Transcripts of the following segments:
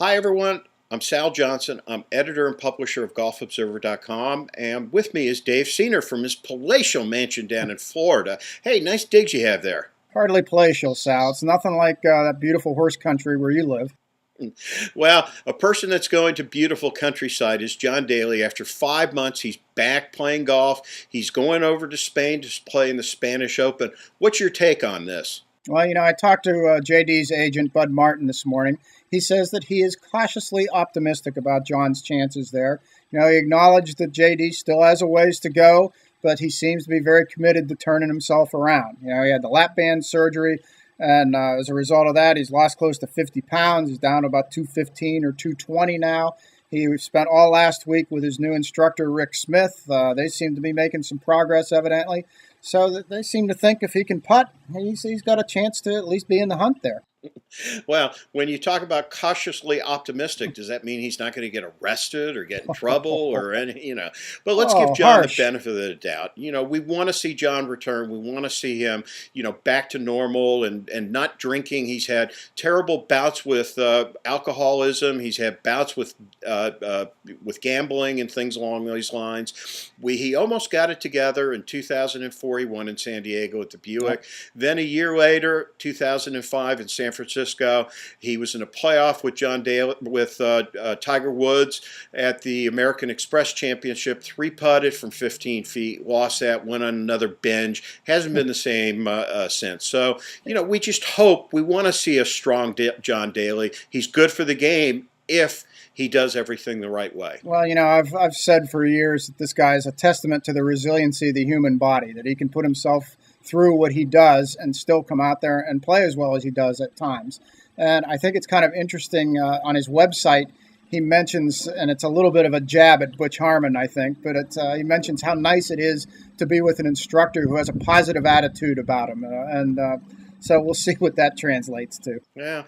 Hi, everyone. I'm Sal Johnson. I'm editor and publisher of GolfObserver.com, and with me is Dave Senior from his palatial mansion down in Florida. Hey, nice digs you have there. Hardly palatial, Sal. It's nothing like that beautiful horse country where you live. Well, a person that's going to beautiful countryside is John Daly. After 5 months, he's back playing golf. He's going over to Spain to play in the Spanish Open. What's your take on this? Well, I talked to JD's agent, Bud Martin, this morning. He says that he is cautiously optimistic about John's chances there. He acknowledged that JD still has a ways to go, but he seems to be very committed to turning himself around. He had the lap band surgery, and as a result of that, he's lost close to 50 pounds. He's down to about 215 or 220 now. He spent all last week with his new instructor, Rick Smith. They seem to be making some progress, evidently. So they seem to think if he can putt, he's got a chance to at least be in the hunt there. Well, when you talk about cautiously optimistic, does that mean he's not going to get arrested or get in trouble or any? But let's give John Harsh. the benefit of the doubt. We want to see John return. We want to see him, back to normal and not drinking. He's had terrible bouts with alcoholism. He's had bouts with gambling and things along those lines. He almost got it together in 2004. He won in San Diego at the Buick. Then a year later, 2005 in San Francisco, he was in a playoff with John Daly, with Tiger Woods at the American Express Championship. Three putted from 15 feet, lost that, went on another binge. Hasn't been the same since. So we just hope, we want to see a strong John Daly. He's good for the game if he does everything the right way. Well, I've said for years that this guy is a testament to the resiliency of the human body, that he can put himself through what he does and still come out there and play as well as he does at times. And I think it's kind of interesting on his website, he mentions, and it's a little bit of a jab at Butch Harmon, I think, but he mentions how nice it is to be with an instructor who has a positive attitude about him. So we'll see what that translates to. Yeah,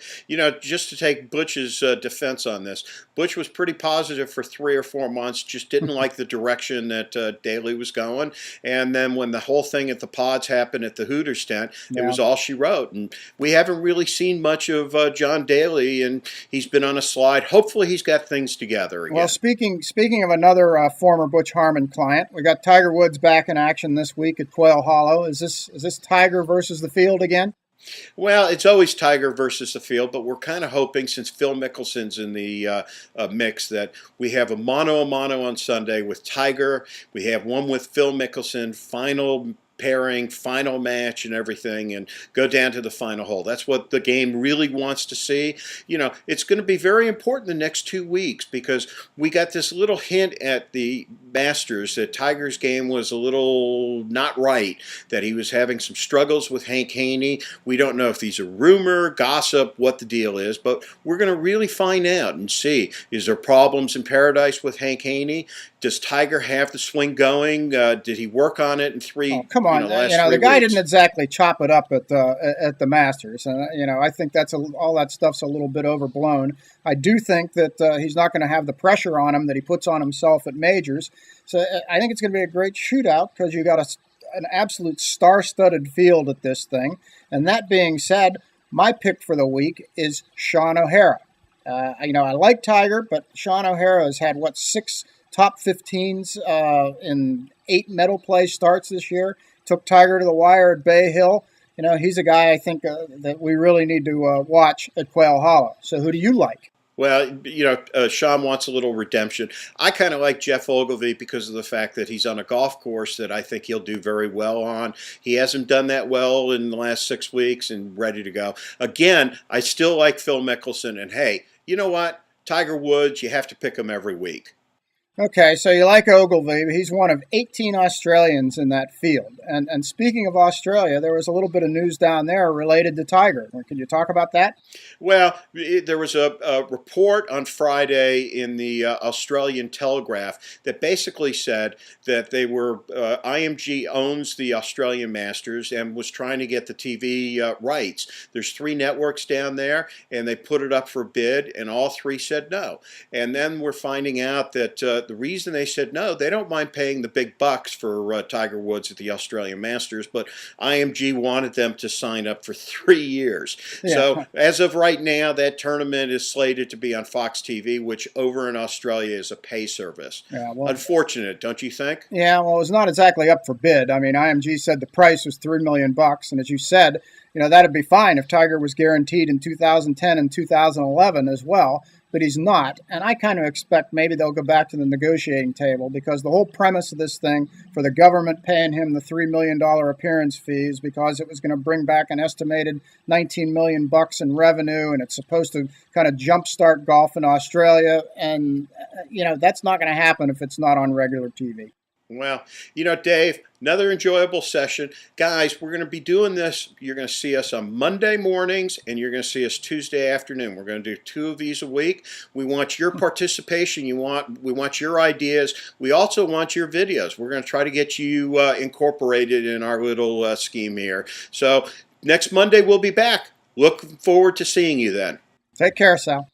just to take Butch's defense on this, Butch was pretty positive for 3 or 4 months, just didn't like the direction that Daly was going. And then when the whole thing at the pods happened at the Hooters tent, it was all she wrote. And we haven't really seen much of John Daly, and he's been on a slide. Hopefully he's got things together again. Well, speaking of another former Butch Harmon client, we got Tiger Woods back in action this week at Quail Hollow. Is this Tiger versus the field again? Well, it's always Tiger versus the field, but we're kind of hoping, since Phil Mickelson's in the mix, that we have a mano-a-mano on Sunday with Tiger. We have one with Phil Mickelson, final pairing, final match and everything, and go down to the final hole. That's what the game really wants to see. It's going to be very important the next 2 weeks, because we got this little hint at the Masters that Tiger's game was a little not right, that he was having some struggles with Haney. We don't know if these are rumor, gossip, what the deal is, but we're going to really find out and see. Is there problems in paradise with Haney? Does Tiger have the swing going? Did he work on it in three? Oh, come on. The guy didn't exactly chop it up at the Masters, and I think all that stuff's a little bit overblown. I do think that he's not going to have the pressure on him that he puts on himself at majors. So I think it's going to be a great shootout, because you got an absolute star-studded field at this thing. And that being said, my pick for the week is Sean O'Hara. I like Tiger, but Sean O'Hara has had 6 top 15s in 8 medal play starts this year. Took Tiger to the wire at Bay Hill. He's a guy I think that we really need to watch at Quail Hollow. So who do you like? Well, Sean wants a little redemption. I kind of like Jeff Ogilvy because of the fact that he's on a golf course that I think he'll do very well on. He hasn't done that well in the last 6 weeks and ready to go. Again, I still like Phil Mickelson. And hey, you know what? Tiger Woods, you have to pick him every week. Okay, so you like Ogilvy. He's one of 18 Australians in that field. And speaking of Australia, there was a little bit of news down there related to Tiger. Can you talk about that? Well, there was a report on Friday in the Australian Telegraph that basically said that IMG owns the Australian Masters and was trying to get the TV rights. There's 3 networks down there, and they put it up for bid, and all 3 said no. And then we're finding out that but the reason they said no, they don't mind paying the big bucks for Tiger Woods at the Australian Masters, but IMG wanted them to sign up for 3 years. Yeah. So as of right now, that tournament is slated to be on Fox TV, which over in Australia is a pay service. Yeah, well, unfortunate, don't you think? Yeah, well, it's not exactly up for bid. I mean, IMG said the price was $3 million, and as you said, that'd be fine if Tiger was guaranteed in 2010 and 2011 as well, but he's not. And I kind of expect maybe they'll go back to the negotiating table, because the whole premise of this thing for the government paying him the $3 million appearance fees because it was going to bring back an estimated $19 million in revenue, and it's supposed to kind of jumpstart golf in Australia. And, that's not going to happen if it's not on regular TV. Well, Dave, another enjoyable session. Guys, we're going to be doing this. You're going to see us on Monday mornings, and you're going to see us Tuesday afternoon. We're going to do 2 of these a week. We want your participation. We want your ideas. We also want your videos. We're going to try to get you incorporated in our little scheme here. So next Monday, we'll be back. Look forward to seeing you then. Take care, Sal.